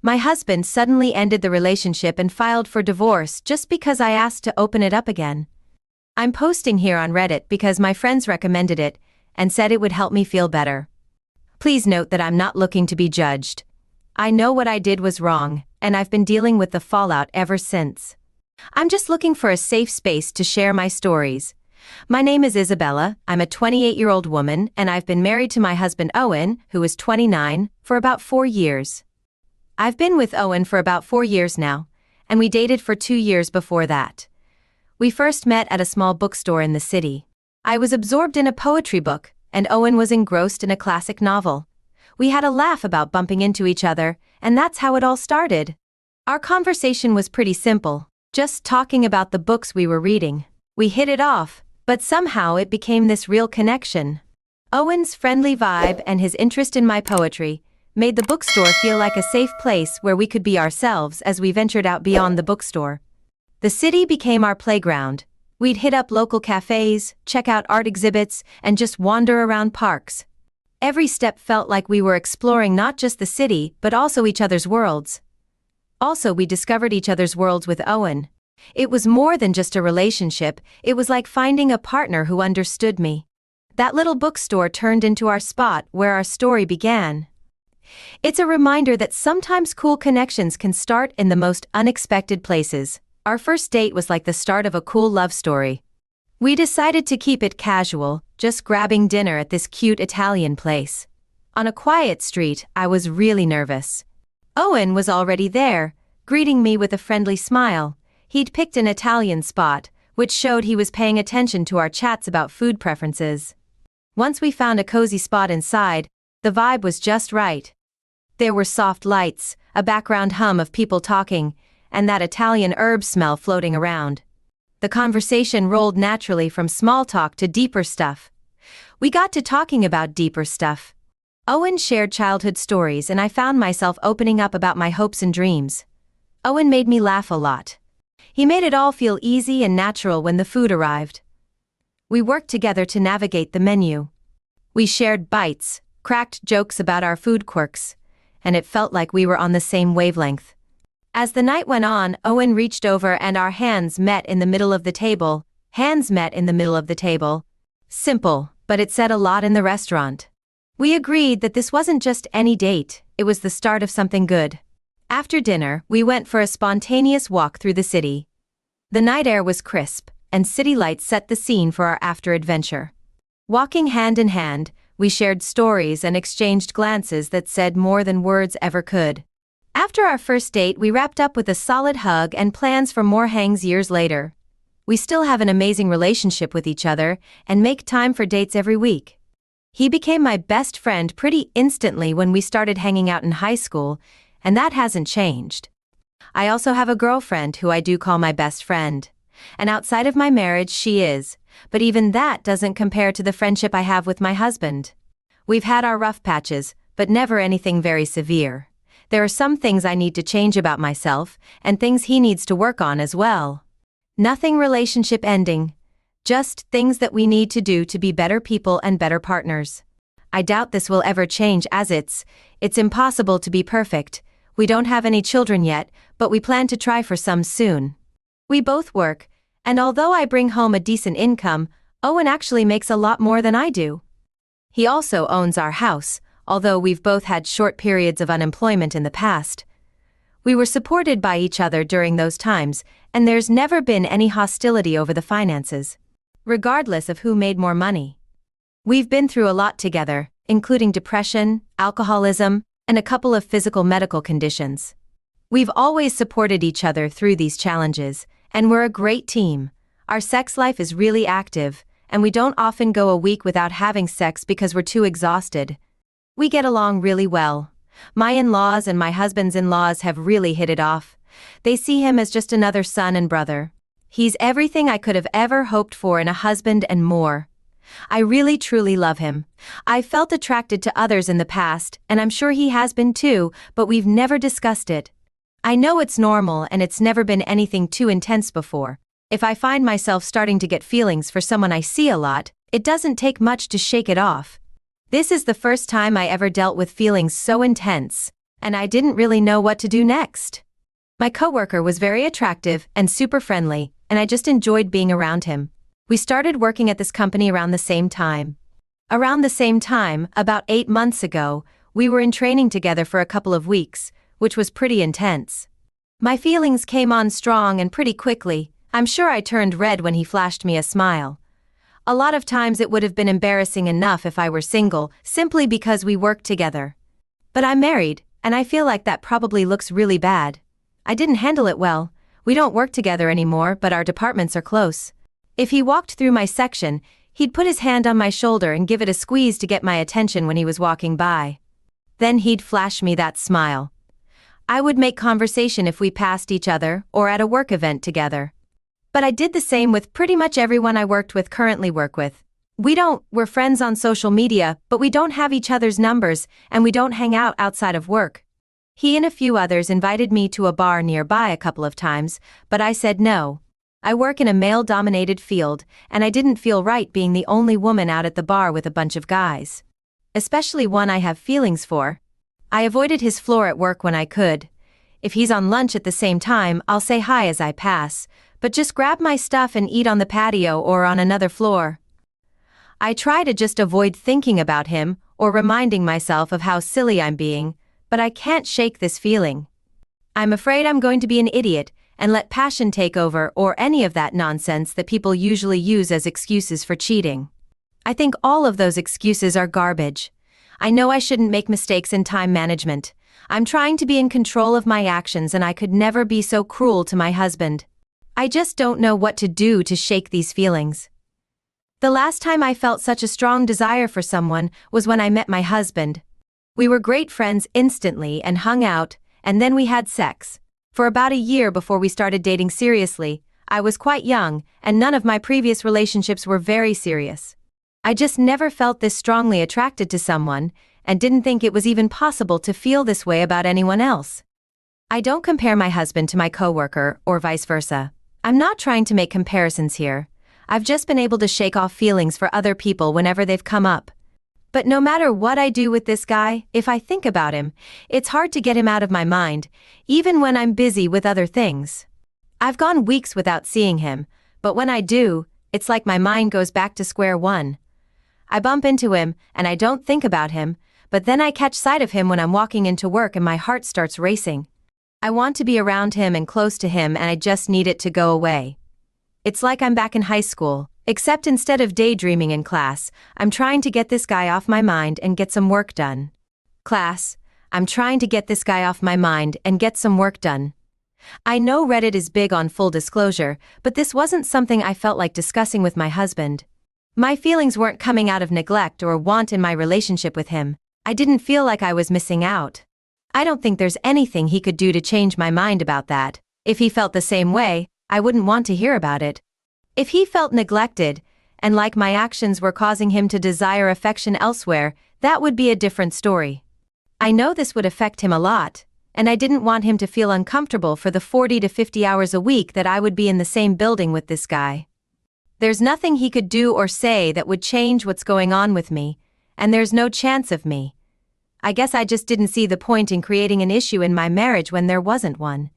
My husband suddenly ended the relationship and filed for divorce just because I asked to open it up again. I'm posting here on Reddit because my friends recommended it and said it would help me feel better. Please note that I'm not looking to be judged. I know what I did was wrong, and I've been dealing with the fallout ever since. I'm just looking for a safe space to share my stories. My name is Isabella, I'm a 28-year-old woman, and I've been married to my husband Owen, who is 29, for about 4 years. I've been with Owen for about 4 years now, and we dated for 2 years before that. We first met at a small bookstore in the city. I was absorbed in a poetry book, and Owen was engrossed in a classic novel. We had a laugh about bumping into each other, and that's how it all started. Our conversation was pretty simple, just talking about the books we were reading. We hit it off, but somehow it became this real connection. Owen's friendly vibe and his interest in my poetry made the bookstore feel like a safe place where we could be ourselves as we ventured out beyond the bookstore. The city became our playground. We'd hit up local cafes, check out art exhibits, and just wander around parks. Every step felt like we were exploring not just the city, but also each other's worlds. Also, we discovered each other's worlds with Owen. It was more than just a relationship, it was like finding a partner who understood me. That little bookstore turned into our spot where our story began. It's a reminder that sometimes cool connections can start in the most unexpected places. Our first date was like the start of a cool love story. We decided to keep it casual, just grabbing dinner at this cute Italian place. On a quiet street, I was really nervous. Owen was already there, greeting me with a friendly smile. He'd picked an Italian spot, which showed he was paying attention to our chats about food preferences. Once we found a cozy spot inside, the vibe was just right. There were soft lights, a background hum of people talking, and that Italian herb smell floating around. The conversation rolled naturally from small talk to deeper stuff. We got to talking about deeper stuff. Owen shared childhood stories and I found myself opening up about my hopes and dreams. Owen made me laugh a lot. He made it all feel easy and natural when the food arrived. We worked together to navigate the menu. We shared bites, cracked jokes about our food quirks, and it felt like we were on the same wavelength. As the night went on, Owen reached over and our hands met in the middle of the table. Hands met in the middle of the table. Simple, but it said a lot in the restaurant. We agreed that this wasn't just any date, it was the start of something good. After dinner, we went for a spontaneous walk through the city. The night air was crisp, and city lights set the scene for our after-adventure. Walking hand in hand, we shared stories and exchanged glances that said more than words ever could. After our first date, we wrapped up with a solid hug and plans for more hangs years later. We still have an amazing relationship with each other and make time for dates every week. He became my best friend pretty instantly when we started hanging out in high school, and that hasn't changed. I also have a girlfriend who I do call my best friend. And outside of my marriage, she is, but even that doesn't compare to the friendship I have with my husband. We've had our rough patches, but never anything very severe. There are some things I need to change about myself, and things he needs to work on as well. Nothing relationship ending. Just things that we need to do to be better people and better partners. I doubt this will ever change as it's impossible to be perfect. We don't have any children yet, but we plan to try for some soon. We both work, and although I bring home a decent income, Owen actually makes a lot more than I do. He also owns our house, although we've both had short periods of unemployment in the past. We were supported by each other during those times, and there's never been any hostility over the finances, regardless of who made more money. We've been through a lot together, including depression, alcoholism, and a couple of physical medical conditions. We've always supported each other through these challenges, and we're a great team. Our sex life is really active, and we don't often go a week without having sex because we're too exhausted. We get along really well. My in-laws and my husband's in-laws have really hit it off. They see him as just another son and brother. He's everything I could have ever hoped for in a husband and more. I really truly love him. I've felt attracted to others in the past, and I'm sure he has been too, but we've never discussed it. I know it's normal and it's never been anything too intense before. If I find myself starting to get feelings for someone I see a lot, it doesn't take much to shake it off. This is the first time I ever dealt with feelings so intense. and I didn't really know what to do next. My coworker was very attractive and super friendly, and I just enjoyed being around him. We started working at this company around the same time. Around the same time, about 8 months ago, we were in training together for a couple of weeks, which was pretty intense. My feelings came on strong and pretty quickly. I'm sure I turned red when he flashed me a smile. A lot of times it would have been embarrassing enough if I were single, simply because we worked together. But I'm married, and I feel like that probably looks really bad. I didn't handle it well. We don't work together anymore, but our departments are close. If he walked through my section, he'd put his hand on my shoulder and give it a squeeze to get my attention when he was walking by. Then he'd flash me that smile. I would make conversation if we passed each other or at a work event together. But I did the same with pretty much everyone I currently work with. We're friends on social media, but we don't have each other's numbers, and we don't hang out outside of work. He and a few others invited me to a bar nearby a couple of times, but I said no. I work in a male-dominated field, and I didn't feel right being the only woman out at the bar with a bunch of guys. Especially one I have feelings for. I avoided his floor at work when I could. If he's on lunch at the same time, I'll say hi as I pass, but just grab my stuff and eat on the patio or on another floor. I try to just avoid thinking about him or reminding myself of how silly I'm being, but I can't shake this feeling. I'm afraid I'm going to be an idiot and let passion take over or any of that nonsense that people usually use as excuses for cheating. I think all of those excuses are garbage. I know I shouldn't make mistakes in time management. I'm trying to be in control of my actions, and I could never be so cruel to my husband. I just don't know what to do to shake these feelings. The last time I felt such a strong desire for someone was when I met my husband. We were great friends instantly and hung out, and then we had sex. For about a year before we started dating seriously. I was quite young, and none of my previous relationships were very serious. I just never felt this strongly attracted to someone, and didn't think it was even possible to feel this way about anyone else. I don't compare my husband to my coworker, or vice versa. I'm not trying to make comparisons here. I've just been able to shake off feelings for other people whenever they've come up. But no matter what I do with this guy, if I think about him, it's hard to get him out of my mind, even when I'm busy with other things. I've gone weeks without seeing him, but when I do, it's like my mind goes back to square one. I bump into him, and I don't think about him, but then I catch sight of him when I'm walking into work and my heart starts racing. I want to be around him and close to him, and I just need it to go away. It's like I'm back in high school, except instead of daydreaming in class, I'm trying to get this guy off my mind and get some work done. Class, I'm trying to get this guy off my mind and get some work done. I know Reddit is big on full disclosure, but this wasn't something I felt like discussing with my husband. My feelings weren't coming out of neglect or want in my relationship with him. I didn't feel like I was missing out. I don't think there's anything he could do to change my mind about that. If he felt the same way, I wouldn't want to hear about it. If he felt neglected, and like my actions were causing him to desire affection elsewhere, that would be a different story. I know this would affect him a lot, and I didn't want him to feel uncomfortable for the 40 to 50 hours a week that I would be in the same building with this guy. There's nothing he could do or say that would change what's going on with me, and there's no chance of me. I guess I just didn't see the point in creating an issue in my marriage when there wasn't one.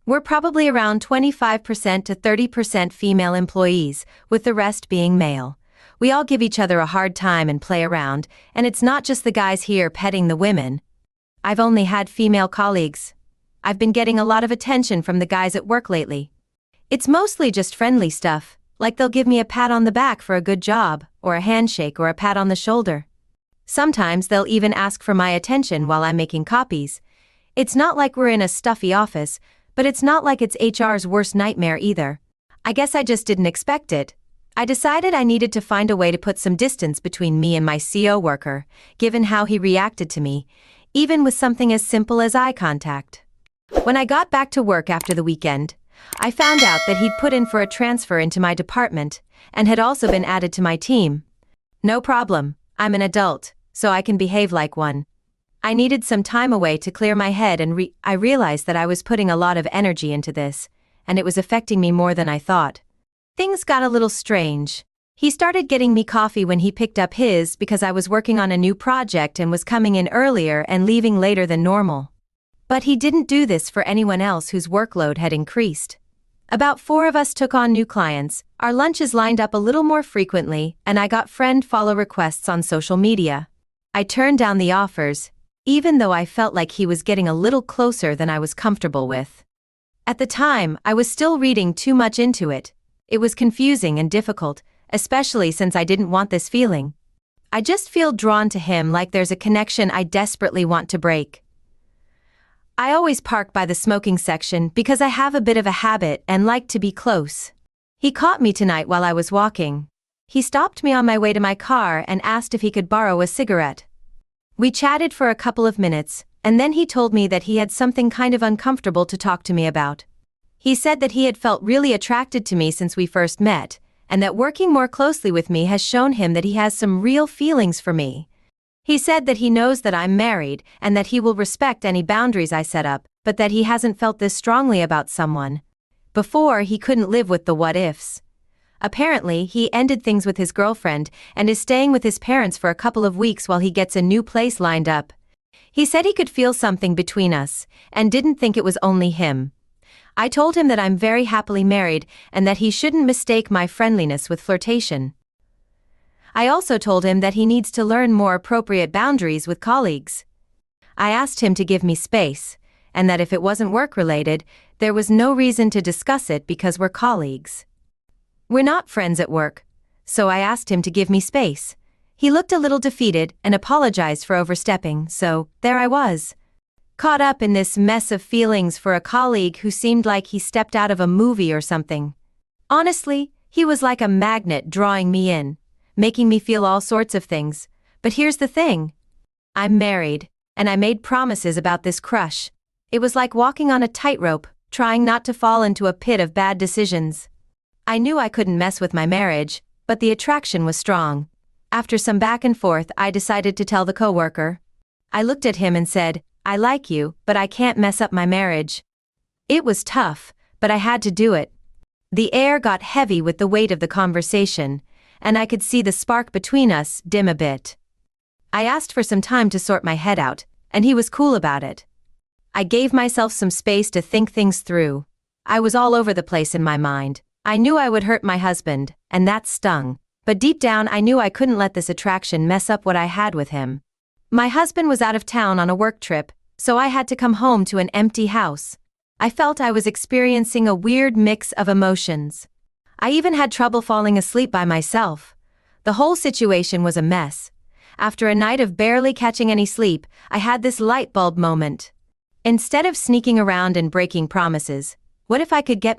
We're probably around 25% to 30% female employees, with the rest being male. We all give each other a hard time and play around, and it's not just the guys here petting the women. I've only had female colleagues. I've been getting a lot of attention from the guys at work lately. It's mostly just friendly stuff, like they'll give me a pat on the back for a good job, or a handshake or a pat on the shoulder. Sometimes they'll even ask for my attention while I'm making copies. It's not like we're in a stuffy office, but it's not like it's HR's worst nightmare either. I guess I just didn't expect it. I decided I needed to find a way to put some distance between me and my CO worker, given how he reacted to me, even with something as simple as eye contact. When I got back to work after the weekend, I found out that he'd put in for a transfer into my department, and had also been added to my team. No problem, I'm an adult, so I can behave like one. I needed some time away to clear my head, and I realized that I was putting a lot of energy into this, and it was affecting me more than I thought. Things got a little strange. He started getting me coffee when he picked up his because I was working on a new project and was coming in earlier and leaving later than normal. But he didn't do this for anyone else whose workload had increased. About 4 of us took on new clients, our lunches lined up a little more frequently, and I got friend follow requests on social media. I turned down the offers, even though I felt like he was getting a little closer than I was comfortable with. At the time, I was still reading too much into it. It was confusing and difficult, especially since I didn't want this feeling. I just feel drawn to him like there's a connection I desperately want to break. I always park by the smoking section because I have a bit of a habit and like to be close. He caught me tonight while I was walking. He stopped me on my way to my car and asked if he could borrow a cigarette. We chatted for a couple of minutes, and then he told me that he had something kind of uncomfortable to talk to me about. He said that he had felt really attracted to me since we first met, and that working more closely with me has shown him that he has some real feelings for me. He said that he knows that I'm married and that he will respect any boundaries I set up, but that he hasn't felt this strongly about someone. Before, he couldn't live with the what-ifs. Apparently, he ended things with his girlfriend and is staying with his parents for a couple of weeks while he gets a new place lined up. He said he could feel something between us and didn't think it was only him. I told him that I'm very happily married and that he shouldn't mistake my friendliness with flirtation. I also told him that he needs to learn more appropriate boundaries with colleagues. I asked him to give me space, and that if it wasn't work-related, there was no reason to discuss it because we're colleagues. We're not friends at work, so I asked him to give me space. He looked a little defeated and apologized for overstepping, so there I was, caught up in this mess of feelings for a colleague who seemed like he stepped out of a movie or something. Honestly, he was like a magnet drawing me in, making me feel all sorts of things. But here's the thing. I'm married, and I made promises about this crush. It was like walking on a tightrope, trying not to fall into a pit of bad decisions. I knew I couldn't mess with my marriage, but the attraction was strong. After some back and forth, I decided to tell the coworker. I looked at him and said, "I like you, but I can't mess up my marriage." It was tough, but I had to do it. The air got heavy with the weight of the conversation, and I could see the spark between us dim a bit. I asked for some time to sort my head out, and he was cool about it. I gave myself some space to think things through. I was all over the place in my mind. I knew I would hurt my husband, and that stung. But deep down I knew I couldn't let this attraction mess up what I had with him. My husband was out of town on a work trip, so I had to come home to an empty house. I felt I was experiencing a weird mix of emotions. I even had trouble falling asleep by myself. The whole situation was a mess. After a night of barely catching any sleep, I had this light bulb moment. Instead of sneaking around and breaking promises, what if I could get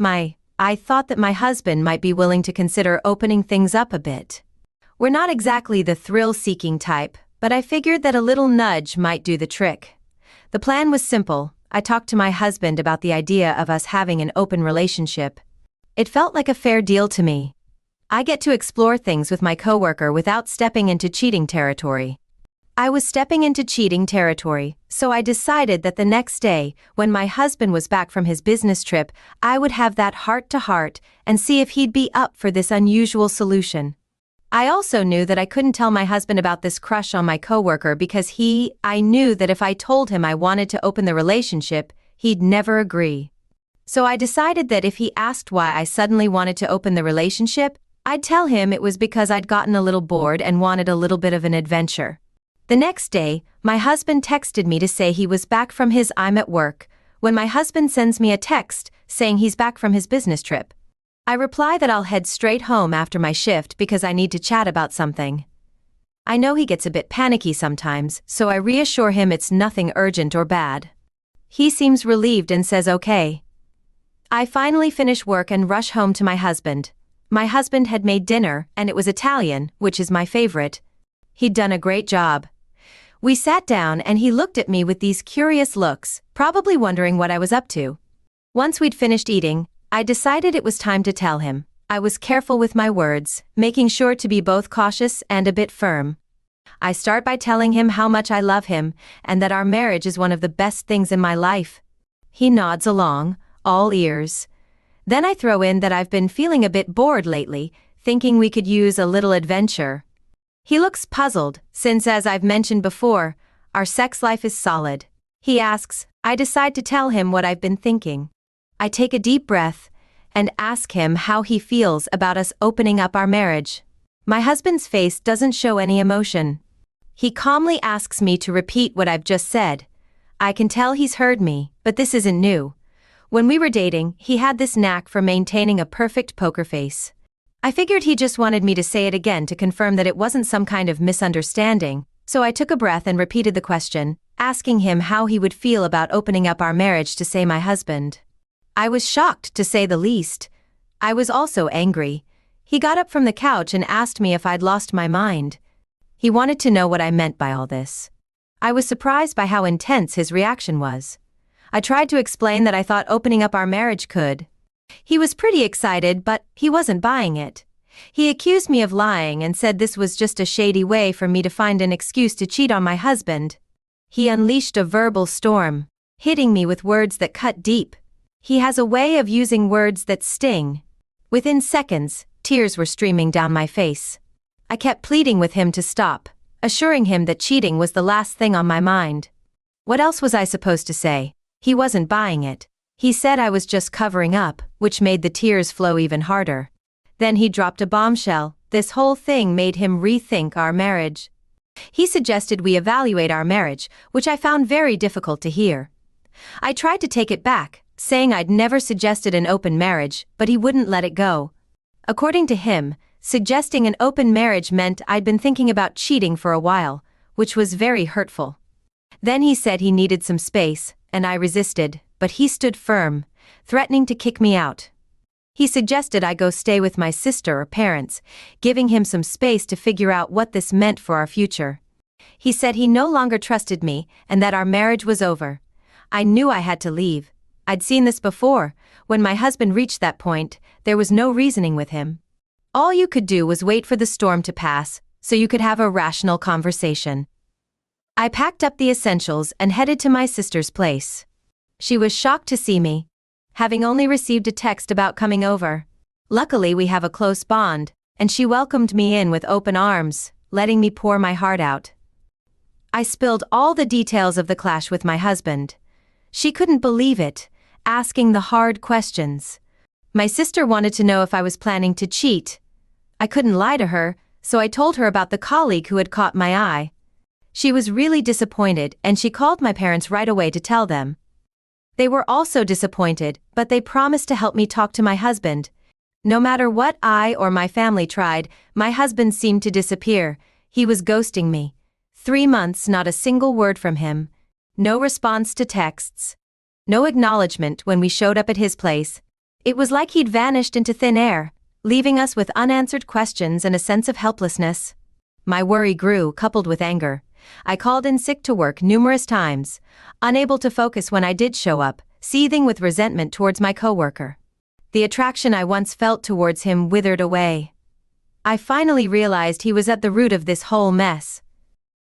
I thought that my husband might be willing to consider opening things up a bit. We're not exactly the thrill-seeking type, but I figured that a little nudge might do the trick. The plan was simple. I talked to my husband about the idea of us having an open relationship. It felt like a fair deal to me. I get to explore things with my coworker without stepping into cheating territory. I was stepping into cheating territory, so I decided that the next day, when my husband was back from his business trip, I would have that heart-to-heart and see if he'd be up for this unusual solution. I also knew that I couldn't tell my husband about this crush on my coworker because I knew that if I told him I wanted to open the relationship, he'd never agree. So I decided that if he asked why I suddenly wanted to open the relationship, I'd tell him it was because I'd gotten a little bored and wanted a little bit of an adventure. The next day, my husband texted me to say he was back from his I'm at work, when my husband sends me a text saying he's back from his business trip. I reply that I'll head straight home after my shift because I need to chat about something. I know he gets a bit panicky sometimes, so I reassure him it's nothing urgent or bad. He seems relieved and says okay. I finally finish work and rush home to my husband. My husband had made dinner, and it was Italian, which is my favorite. He'd done a great job. We sat down and he looked at me with these curious looks, probably wondering what I was up to. Once we'd finished eating, I decided it was time to tell him. I was careful with my words, making sure to be both cautious and a bit firm. I start by telling him how much I love him and that our marriage is one of the best things in my life. He nods along, all ears. Then I throw in that I've been feeling a bit bored lately, thinking we could use a little adventure. He looks puzzled, since as I've mentioned before, our sex life is solid. He asks, I decide to tell him what I've been thinking. I take a deep breath and ask him how he feels about us opening up our marriage. My husband's face doesn't show any emotion. He calmly asks me to repeat what I've just said. I can tell he's heard me, but this isn't new. When we were dating, he had this knack for maintaining a perfect poker face. I figured he just wanted me to say it again to confirm that it wasn't some kind of misunderstanding, so I took a breath and repeated the question, asking him how he would feel about opening up our marriage to say my husband. I was shocked, to say the least. I was also angry. He got up from the couch and asked me if I'd lost my mind. He wanted to know what I meant by all this. I was surprised by how intense his reaction was. I tried to explain that I thought opening up our marriage could. He was pretty excited, but he wasn't buying it. He accused me of lying and said this was just a shady way for me to find an excuse to cheat on my husband. He unleashed a verbal storm, hitting me with words that cut deep. He has a way of using words that sting. Within seconds, tears were streaming down my face. I kept pleading with him to stop, assuring him that cheating was the last thing on my mind. What else was I supposed to say? He wasn't buying it. He said I was just covering up, which made the tears flow even harder. Then he dropped a bombshell. This whole thing made him rethink our marriage. He suggested we evaluate our marriage, which I found very difficult to hear. I tried to take it back, saying I'd never suggested an open marriage, but he wouldn't let it go. According to him, suggesting an open marriage meant I'd been thinking about cheating for a while, which was very hurtful. Then he said he needed some space, and I resisted, but he stood firm, threatening to kick me out. He suggested I go stay with my sister or parents, giving him some space to figure out what this meant for our future. He said he no longer trusted me and that our marriage was over. I knew I had to leave. I'd seen this before. When my husband reached that point, there was no reasoning with him. All you could do was wait for the storm to pass, so you could have a rational conversation. I packed up the essentials and headed to my sister's place. She was shocked to see me, having only received a text about coming over. Luckily, we have a close bond, and she welcomed me in with open arms, letting me pour my heart out. I spilled all the details of the clash with my husband. She couldn't believe it, asking the hard questions. My sister wanted to know if I was planning to cheat. I couldn't lie to her, so I told her about the colleague who had caught my eye. She was really disappointed, and she called my parents right away to tell them. They were also disappointed, but they promised to help me talk to my husband. No matter what I or my family tried, my husband seemed to disappear. He was ghosting me. 3 months, not a single word from him. No response to texts. No acknowledgement when we showed up at his place. It was like he'd vanished into thin air, leaving us with unanswered questions and a sense of helplessness. My worry grew, coupled with anger. I called in sick to work numerous times, unable to focus when I did show up, seething with resentment towards my coworker. The attraction I once felt towards him withered away. I finally realized he was at the root of this whole mess.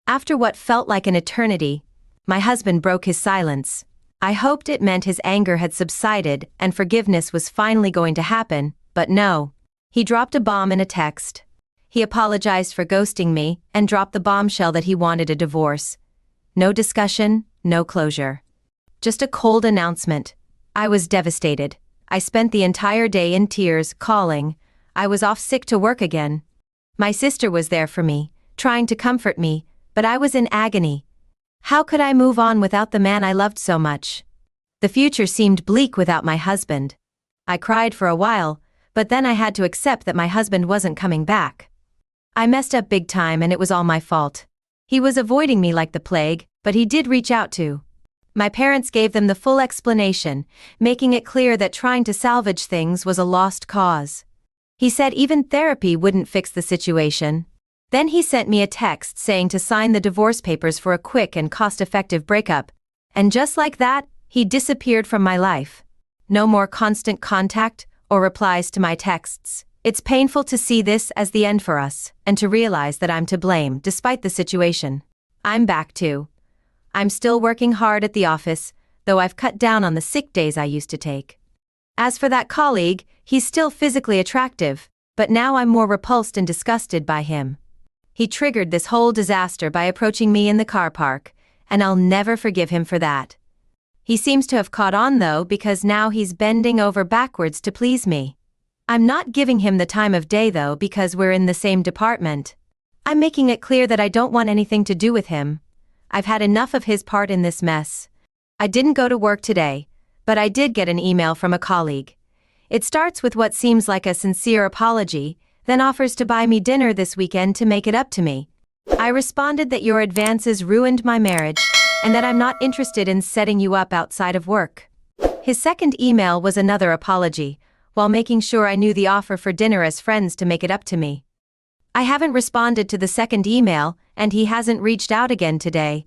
After what felt like an eternity, my husband broke his silence. I hoped it meant his anger had subsided and forgiveness was finally going to happen, but no. He dropped a bomb in a text. He apologized for ghosting me and dropped the bombshell that he wanted a divorce. No discussion, no closure. Just a cold announcement. I was devastated. I spent the entire day in tears, calling. I was off sick to work again. My sister was there for me, trying to comfort me, but I was in agony. How could I move on without the man I loved so much? The future seemed bleak without my husband. I cried for a while, but then I had to accept that my husband wasn't coming back. I messed up big time and it was all my fault. He was avoiding me like the plague, but he did reach out too. My parents gave them the full explanation, making it clear that trying to salvage things was a lost cause. He said even therapy wouldn't fix the situation. Then he sent me a text saying to sign the divorce papers for a quick and cost-effective breakup. And just like that, he disappeared from my life. No more constant contact or replies to my texts. It's painful to see this as the end for us, and to realize that I'm to blame despite the situation. I'm back too. I'm still working hard at the office, though I've cut down on the sick days I used to take. As for that colleague, he's still physically attractive, but now I'm more repulsed and disgusted by him. He triggered this whole disaster by approaching me in the car park, and I'll never forgive him for that. He seems to have caught on though, because now he's bending over backwards to please me. I'm not giving him the time of day though, because we're in the same department. I'm making it clear that I don't want anything to do with him. I've had enough of his part in this mess. I didn't go to work today, but I did get an email from a colleague. It starts with what seems like a sincere apology, then offers to buy me dinner this weekend to make it up to me. I responded that your advances ruined my marriage, and that I'm not interested in setting you up outside of work. His second email was another apology, while making sure I knew the offer for dinner as friends to make it up to me. I haven't responded to the second email, and he hasn't reached out again today.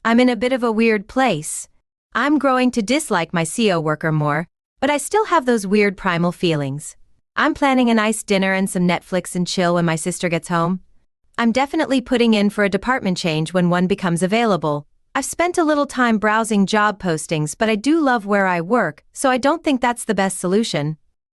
I'm in a bit of a weird place. I'm growing to dislike my CO worker more, but I still have those weird primal feelings. I'm planning a nice dinner and some Netflix and chill when my sister gets home. I'm definitely putting in for a department change when one becomes available. I've spent a little time browsing job postings, but I do love where I work, so I don't think that's the best solution.